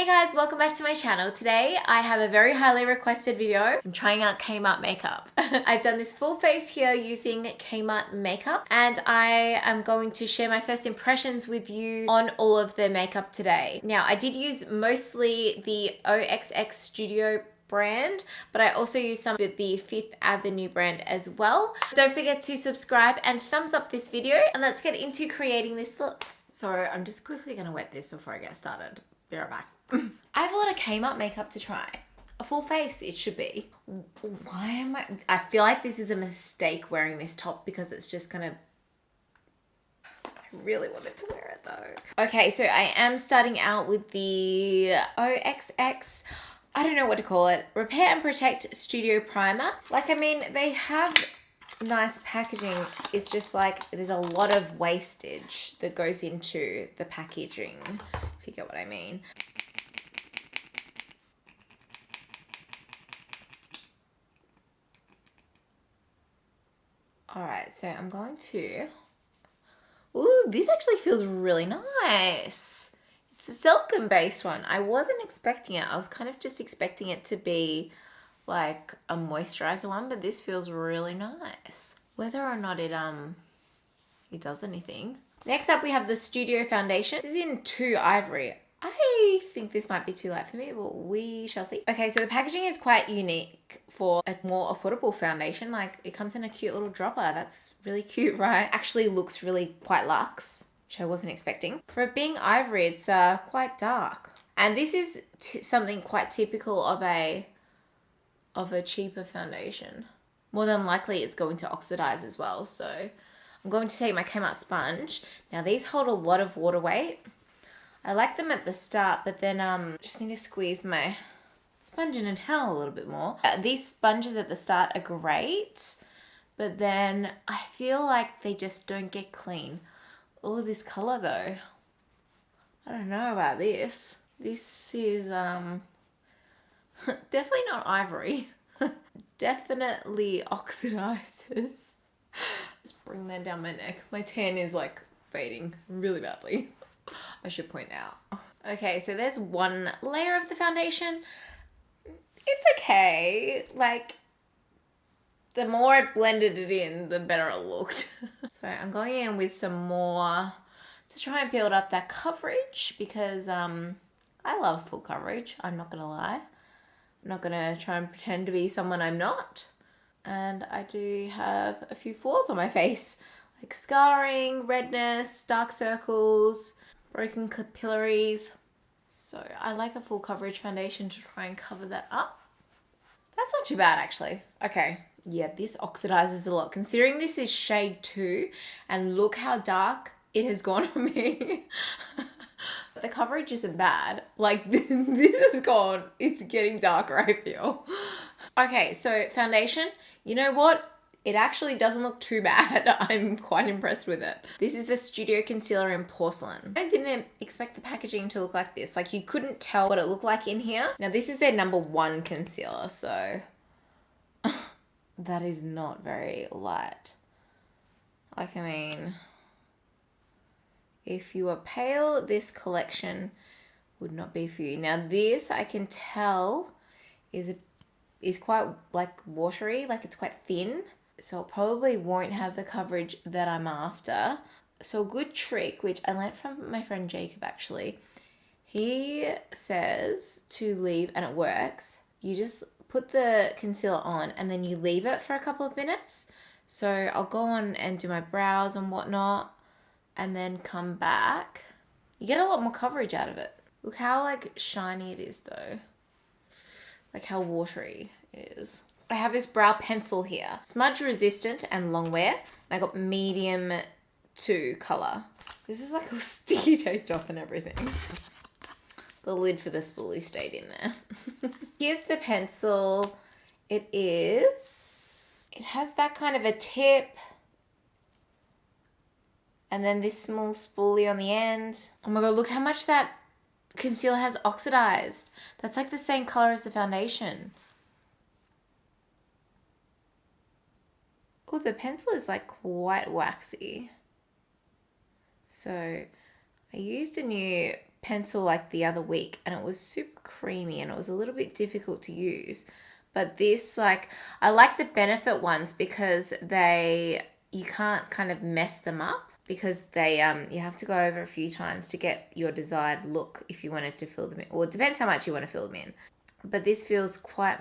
Hey guys, welcome back to my channel. Today I have a very highly requested video. I'm trying out Kmart makeup. I've done this full face here using Kmart makeup and I am going to share my first impressions with you on all of the makeup today. Now I did use mostly the OXX Studio brand, but I also use some of the Fifth Avenue brand as well. Don't forget to subscribe and thumbs up this video and let's get into creating this look. So I'm just quickly gonna wet this before I get started. Be right back. I have a lot of Kmart makeup to try. A full face, it should be. Why am I feel like this is a mistake wearing this top because it's just gonna... I really wanted to wear it though. Okay, so I am starting out with the OXX, I don't know what to call it, Repair and Protect Studio Primer. Like, I mean, they have nice packaging. It's just like there's a lot of wastage that goes into the packaging, if you get what I mean. Alright, so I'm going to... Ooh, this actually feels really nice. It's a silicone based one. I wasn't expecting it. I was kind of just expecting it to be like a moisturizer one, but this feels really nice. Whether or not it does anything. Next up we have the Studio Foundation. This is in 2 Ivory. I think this might be too light for me, but we shall see. Okay, so the packaging is quite unique for a more affordable foundation. Like, it comes in a cute little dropper. That's really cute, right? Actually looks really quite luxe, which I wasn't expecting. For it being ivory, it's quite dark. And this is something quite typical of a cheaper foundation. More than likely it's going to oxidize as well. So I'm going to take my Kmart sponge. Now these hold a lot of water weight. I like them at the start, but then just need to squeeze my sponge in and towel a little bit more. These sponges at the start are great, but then I feel like they just don't get clean. Oh, this color though. I don't know about this. This is definitely not ivory. Definitely oxidizes. Just bring that down my neck. My tan is like fading really badly, I should point out. Okay, so there's one layer of the foundation. It's okay. Like, the more I blended it in, the better it looked. So I'm going in with some more to try and build up that coverage because I love full coverage. I'm not gonna lie. I'm not gonna try and pretend to be someone I'm not. And I do have a few flaws on my face, like scarring, redness, dark circles, broken capillaries. So I like a full coverage foundation to try and cover that up. That's not too bad actually. Okay, yeah, this oxidizes a lot. Considering this is shade 2 and look how dark it has gone on me. The coverage isn't bad. Like, this is gone. It's getting darker, I feel. Okay, so foundation, you know what? It actually doesn't look too bad. I'm quite impressed with it. This is the Studio Concealer in Porcelain. I didn't expect the packaging to look like this. Like, you couldn't tell what it looked like in here. Now, this is their #1 concealer, so that is not very light. Like, I mean, if you are pale, this collection would not be for you. Now, this I can tell is quite like watery, like it's quite thin. So it probably won't have the coverage that I'm after. So a good trick, which I learned from my friend Jacob actually, he says to leave, and it works, you just put the concealer on and then you leave it for a couple of minutes. So I'll go on and do my brows and whatnot and then come back. You get a lot more coverage out of it. Look how like shiny it is though. Like how watery it is. I have this brow pencil here. Smudge resistant and long wear. And I got medium 2 color. This is like all sticky taped off and everything. The lid for the spoolie stayed in there. Here's the pencil. It has that kind of a tip. And then this small spoolie on the end. Oh my God, look how much that concealer has oxidized. That's like the same color as the foundation. Oh, the pencil is like quite waxy. So I used a new pencil like the other week and it was super creamy and it was a little bit difficult to use. But this, like, I like the Benefit ones because you can't kind of mess them up because they you have to go over a few times to get your desired look if you wanted to fill them in. Or it depends how much you want to fill them in. But this feels quite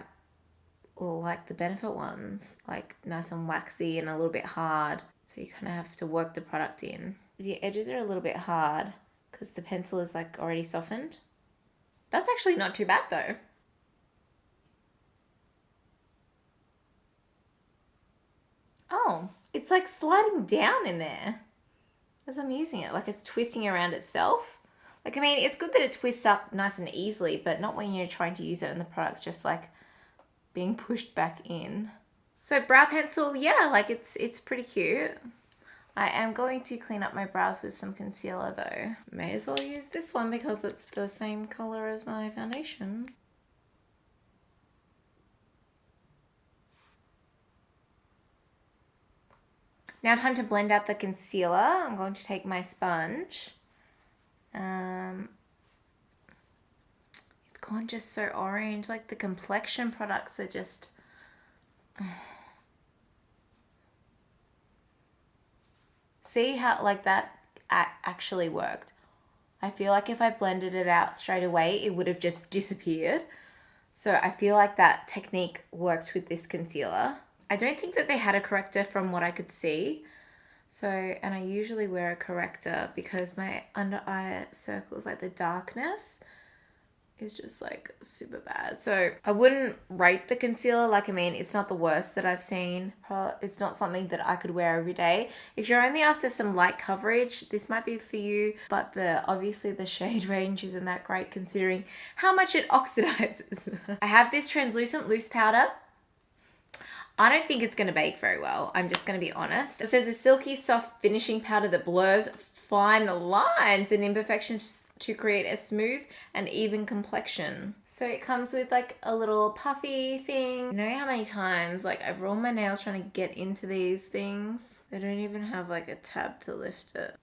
like the Benefit ones, like nice and waxy and a little bit hard. So you kind of have to work the product in. The edges are a little bit hard because the pencil is like already softened. That's actually not too bad though. Oh, it's like sliding down in there as I'm using it. Like it's twisting around itself. Like, I mean, it's good that it twists up nice and easily, but not when you're trying to use it and the product's just like being pushed back in. So brow pencil, yeah, like it's pretty cute. I am going to clean up my brows with some concealer though. May as well use this one because it's the same color as my foundation. Now time to blend out the concealer. I'm going to take my sponge. It's gone just so orange. Like the complexion products are just... See how like that actually worked. I feel like if I blended it out straight away, it would have just disappeared. So I feel like that technique worked with this concealer. I don't think that they had a corrector from what I could see. So, and I usually wear a corrector because my under eye circles, like the darkness, is just like super bad. So I wouldn't rate the concealer. Like, I mean, it's not the worst that I've seen. It's not something that I could wear every day. If you're only after some light coverage, this might be for you. But obviously the shade range isn't that great considering how much it oxidizes. I have this translucent loose powder. I don't think it's going to bake very well. I'm just going to be honest. It says a silky soft finishing powder that blurs fine lines and imperfections to create a smooth and even complexion. So it comes with like a little puffy thing. You know how many times like I've rolled my nails trying to get into these things? They don't even have like a tab to lift it.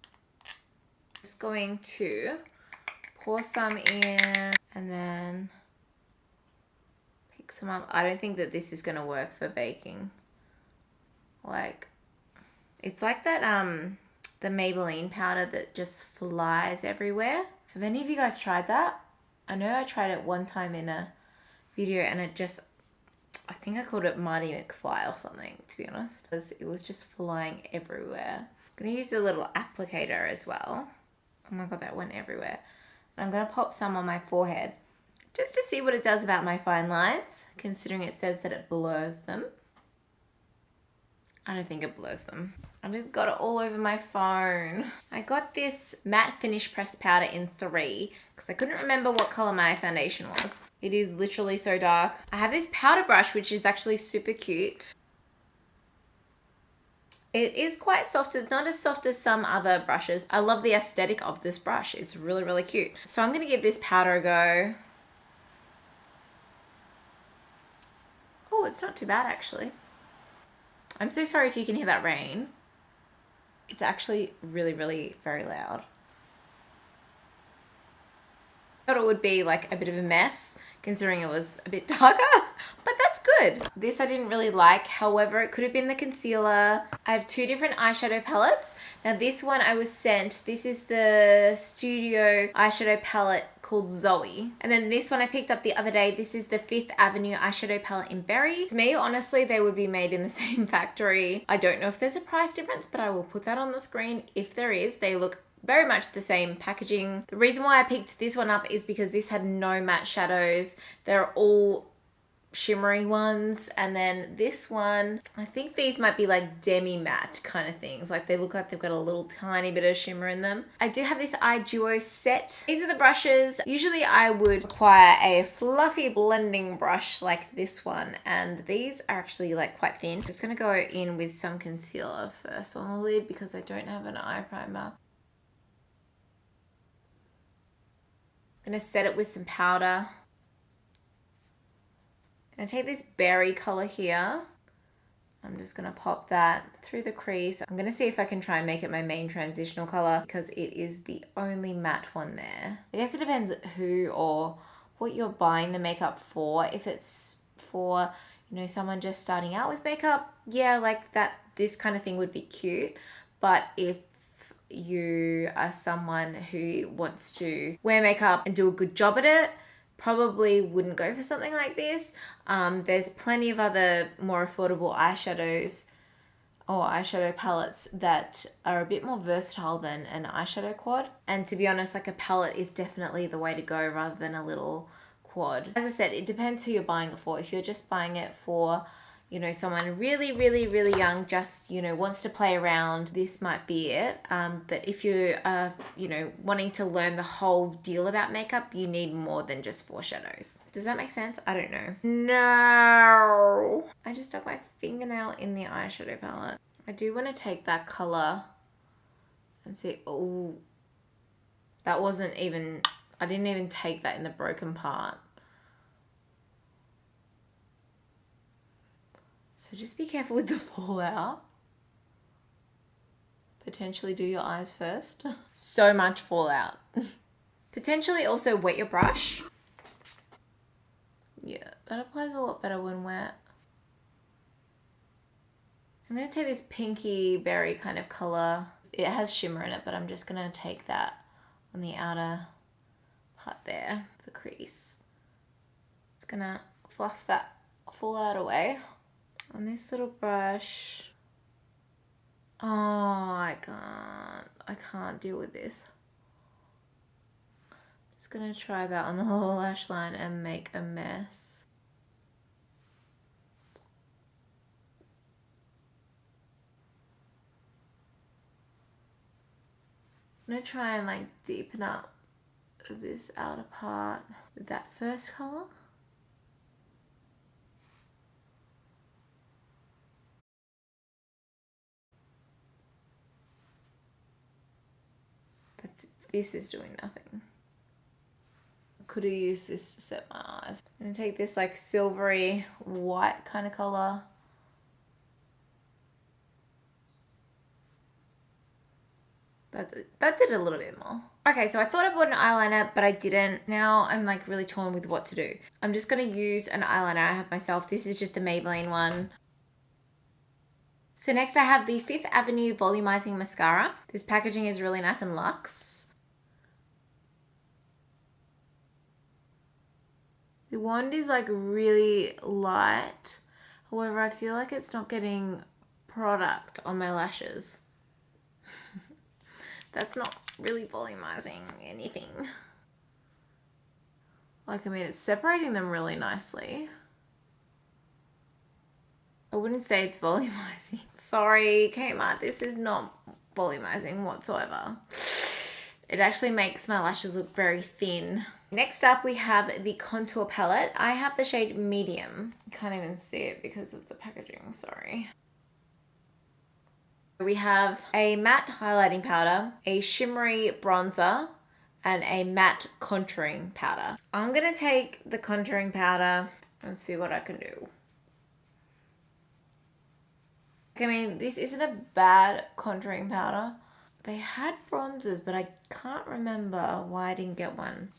Just going to pour some in and then some up. I don't think that this is going to work for baking. Like, it's like that, the Maybelline powder that just flies everywhere. Have any of you guys tried that? I know I tried it one time in a video and it just, I think I called it Marty McFly or something, to be honest. It was just flying everywhere. I'm going to use a little applicator as well. Oh my God, that went everywhere. And I'm going to pop some on my forehead, just to see what it does about my fine lines, considering it says that it blurs them. I don't think it blurs them. I just got it all over my phone. I got this matte finish pressed powder in 3 because I couldn't remember what color my foundation was. It is literally so dark. I have this powder brush, which is actually super cute. It is quite soft. It's not as soft as some other brushes. I love the aesthetic of this brush. It's really, really cute. So I'm going to give this powder a go. Oh, it's not too bad actually. I'm so sorry if you can hear that rain. It's actually really, really very loud. I thought it would be like a bit of a mess considering it was a bit darker, but that's good. This I didn't really like. However, it could have been the concealer. I have 2 different eyeshadow palettes. Now this one I was sent, this is the Studio eyeshadow palette called Zoe. And then this one I picked up the other day. This is the Fifth Avenue eyeshadow palette in Berry. To me, honestly, they would be made in the same factory. I don't know if there's a price difference, but I will put that on the screen if there is. They look very much the same packaging. The reason why I picked this one up is because this had no matte shadows. They're all shimmery ones, and then this one, I think these might be like demi matte kind of things. Like they look like they've got a little tiny bit of shimmer in them. I do have this eye duo set. These are the brushes. Usually I would require a fluffy blending brush like this one, and these are actually like quite thin. I'm just gonna go in with some concealer first on the lid because I don't have an eye primer. I'm gonna set it with some powder. I'm gonna take this berry color here I'm just going to pop that through the crease. I'm going to see if I can try and make it my main transitional color because it is the only matte one there. I guess it depends who or what you're buying the makeup for. If it's for, you know, someone just starting out with makeup, yeah, like that, this kind of thing would be cute. But if you are someone who wants to wear makeup and do a good job at it, probably wouldn't go for something like this. There's plenty of other more affordable eyeshadows or eyeshadow palettes that are a bit more versatile than an eyeshadow quad. And to be honest, like a palette is definitely the way to go rather than a little quad. As I said, it depends who you're buying it for. If you're just buying it for, you know, someone really, really, really young, just, you know, wants to play around, this might be it. But if you are, you know, wanting to learn the whole deal about makeup, you need more than just foreshadows. Does that make sense? I don't know. No! I just stuck my fingernail in the eyeshadow palette. I do want to take that color and see, oh, that wasn't even, I didn't even take that in the broken part. So just be careful with the fallout. Potentially do your eyes first. So much fallout. Potentially also wet your brush. Yeah, that applies a lot better when wet. I'm going to take this pinky berry kind of color. It has shimmer in it, but I'm just going to take that on the outer part there, the crease. It's going to fluff that fallout away. On this little brush. Oh, I can't deal with this. Just gonna try that on the lower lash line and make a mess. I'm gonna try and like deepen up this outer part with that first color. This is doing nothing. Could have used this to set my eyes. I'm gonna take this like silvery white kind of color. That did a little bit more. Okay, so I thought I bought an eyeliner, but I didn't. Now I'm like really torn with what to do. I'm just gonna use an eyeliner I have myself. This is just a Maybelline one. So next I have the Fifth Avenue Volumizing Mascara. This packaging is really nice and luxe. The wand is like really light. However, I feel like it's not getting product on my lashes. That's not really volumizing anything. Like, I mean, it's separating them really nicely. I wouldn't say it's volumizing. Sorry, Kmart, this is not volumizing whatsoever. It actually makes my lashes look very thin. Next up, we have the contour palette. I have the shade Medium. You can't even see it because of the packaging, sorry. We have a matte highlighting powder, a shimmery bronzer, and a matte contouring powder. I'm gonna take the contouring powder and see what I can do. I mean, this isn't a bad contouring powder. They had bronzers, but I can't remember why I didn't get one.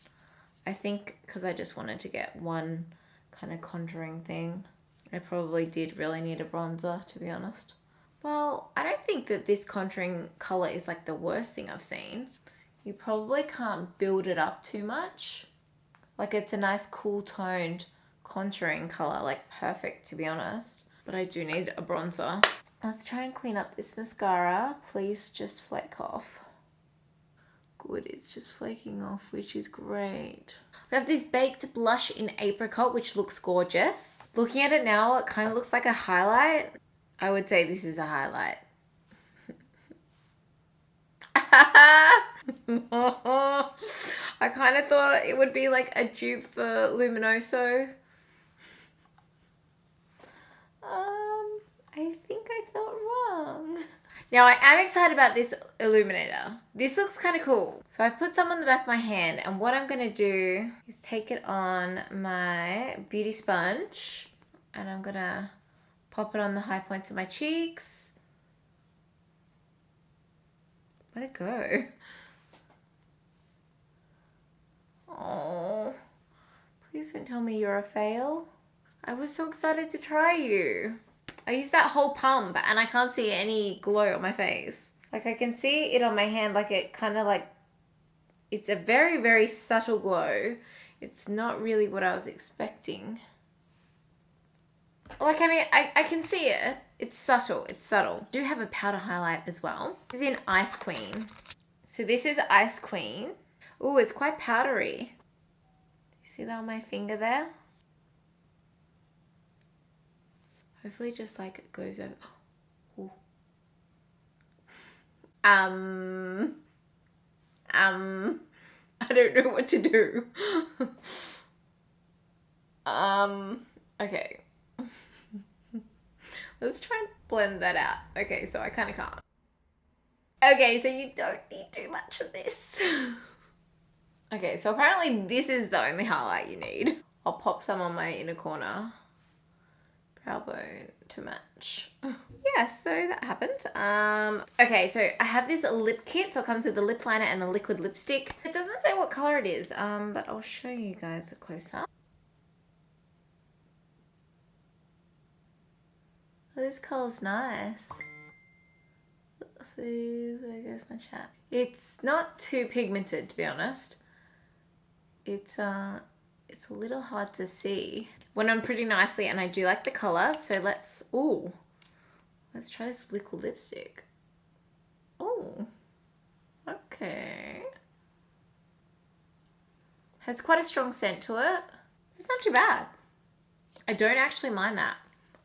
I think because I just wanted to get one kind of contouring thing. I probably did really need a bronzer, to be honest. Well, I don't think that this contouring color is like the worst thing I've seen. You probably can't build it up too much. Like, it's a nice cool toned contouring color, like perfect, to be honest. But I do need a bronzer. Let's try and clean up this mascara. Please just flake off. Good, it's just flaking off, which is great. We have this baked blush in apricot, which looks gorgeous. Looking at it now, it kind of looks like a highlight. I would say this is a highlight. I kind of thought it would be like a dupe for Luminoso. I think I thought wrong. Now I am excited about this illuminator. This looks kind of cool. So I put some on the back of my hand, and what I'm going to do is take it on my beauty sponge, and I'm going to Pop it on the high points of my cheeks. Let it go. Oh, please don't tell me you're a fail. I was so excited to try you. I used that whole pump and I can't see any glow on my face. Like I can see it on my hand, like it kind of like, it's a very, very subtle glow. It's not really what I was expecting. Like, I mean, I can see it. It's subtle. It's subtle. I do have a powder highlight as well. This is in Ice Queen. So this is Ice Queen. Ooh, it's quite powdery. You see that on my finger there? Hopefully just like it goes over. Ooh. I don't know what to do. Okay. Let's try and blend that out. Okay, so I kind of can't. Okay, so you don't need too much of this. Okay, so apparently this is the only highlight you need. I'll pop some on my inner corner. Brow bone to match. Yeah, so that happened. Okay, so I have this lip kit. So it comes with the lip liner and the liquid lipstick. It doesn't say what color it is, but I'll show you guys a close-up. Oh, this color's nice. See, there goes my chat. It's not too pigmented, to be honest. It's a little hard to see. Went on pretty nicely, and I do like the color. So let's try this liquid lipstick. Oh, okay. Has quite a strong scent to it. It's not too bad. I don't actually mind that.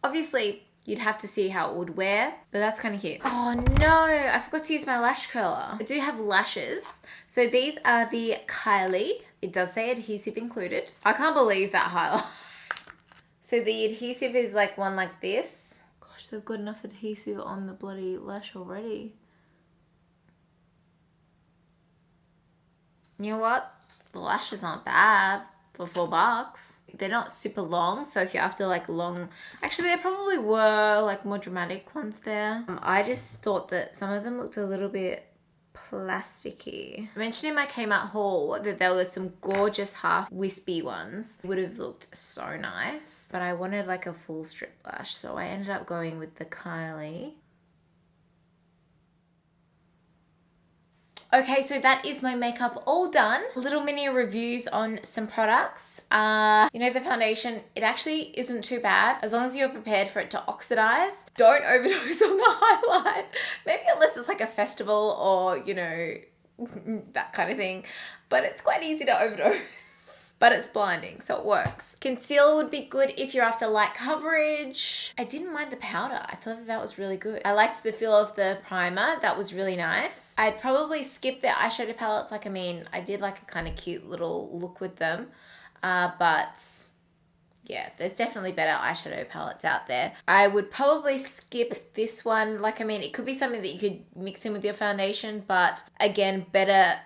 Obviously, you'd have to see how it would wear, but that's kind of cute. Oh no, I forgot to use my lash curler. I do have lashes. So these are the Kylie. It does say adhesive included. I can't believe that highlight. So the adhesive is like one like this. Gosh, they've got enough adhesive on the bloody lash already. You know what? The lashes aren't bad for $4. They're not super long, so if you're after like long, actually there probably were like more dramatic ones there. I just thought that some of them looked a little bit plasticky. I mentioned in my Kmart haul that there were some gorgeous half wispy ones. It would have looked so nice, but I wanted like a full strip lash, so I ended up going with the Kylie. Okay, so that is my makeup all done. Little mini reviews on some products. You know, the foundation, it actually isn't too bad as long as you're prepared for it to oxidize. Don't overdose on the highlight. Maybe unless it's like a festival or, you know, that kind of thing. But it's quite easy to overdose. But it's blinding, so it works. Concealer would be good if you're after light coverage. I didn't mind the powder. I thought that was really good. I liked the feel of the primer. That was really nice. I'd probably skip the eyeshadow palettes. Like, I mean, I did like a kind of cute little look with them. But yeah, there's definitely better eyeshadow palettes out there. I would probably skip this one. Like, I mean, it could be something that you could mix in with your foundation, but again, better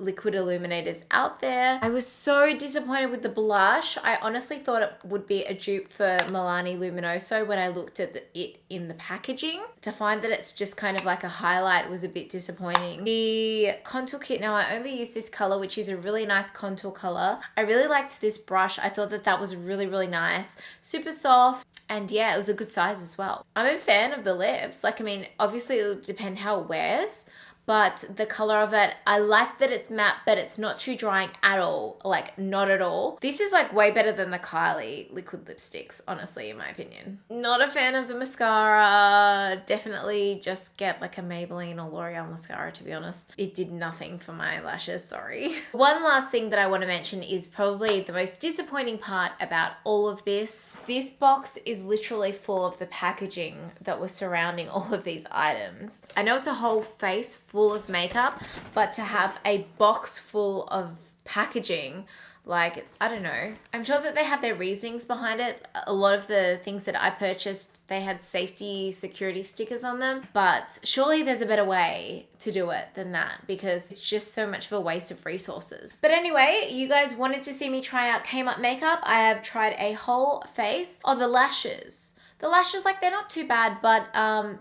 liquid illuminators out there. I was so disappointed with the blush. I honestly thought it would be a dupe for Milani Luminoso when I looked at it in the packaging. To find that it's just kind of like a highlight was a bit disappointing. The contour kit, now I only use this color, which is a really nice contour color. I really liked this brush. I thought that that was really, really nice. Super soft. And yeah, it was a good size as well. I'm a fan of the lips. Like, I mean, obviously it'll depend how it wears, but the color of it, I like that it's matte, but it's not too drying at all. Like, not at all. This is like way better than the Kylie liquid lipsticks, honestly, in my opinion. Not a fan of the mascara. Definitely just get like a Maybelline or L'Oreal mascara, to be honest. It did nothing for my lashes, sorry. One last thing that I want to mention is probably the most disappointing part about all of this. This box is literally full of the packaging that was surrounding all of these items. I know it's a whole face full of makeup, but to have a box full of packaging, like, I don't know. I'm sure that they have their reasonings behind it. A lot of the things that I purchased, they had safety security stickers on them, but surely there's a better way to do it than that, because it's just so much of a waste of resources. But anyway, you guys wanted to see me try out Kmart makeup. I have tried a whole face. Oh, the lashes. The lashes, like, they're not too bad, but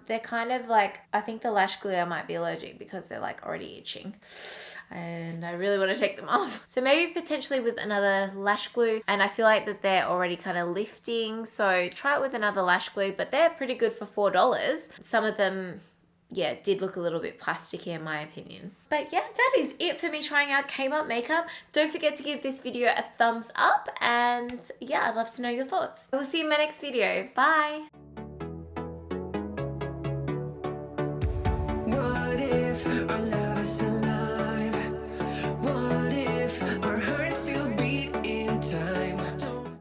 they're kind of like, I think the lash glue I might be allergic because they're like already itching. And I really want to take them off. So maybe potentially with another lash glue, and I feel like that they're already kind of lifting, so try it with another lash glue, but they're pretty good for $4. Some of them, yeah, did look a little bit plasticky in my opinion. But yeah, that is it for me trying out Kmart makeup. Don't forget to give this video a thumbs up, and yeah, I'd love to know your thoughts. We'll see you in my next video. Bye!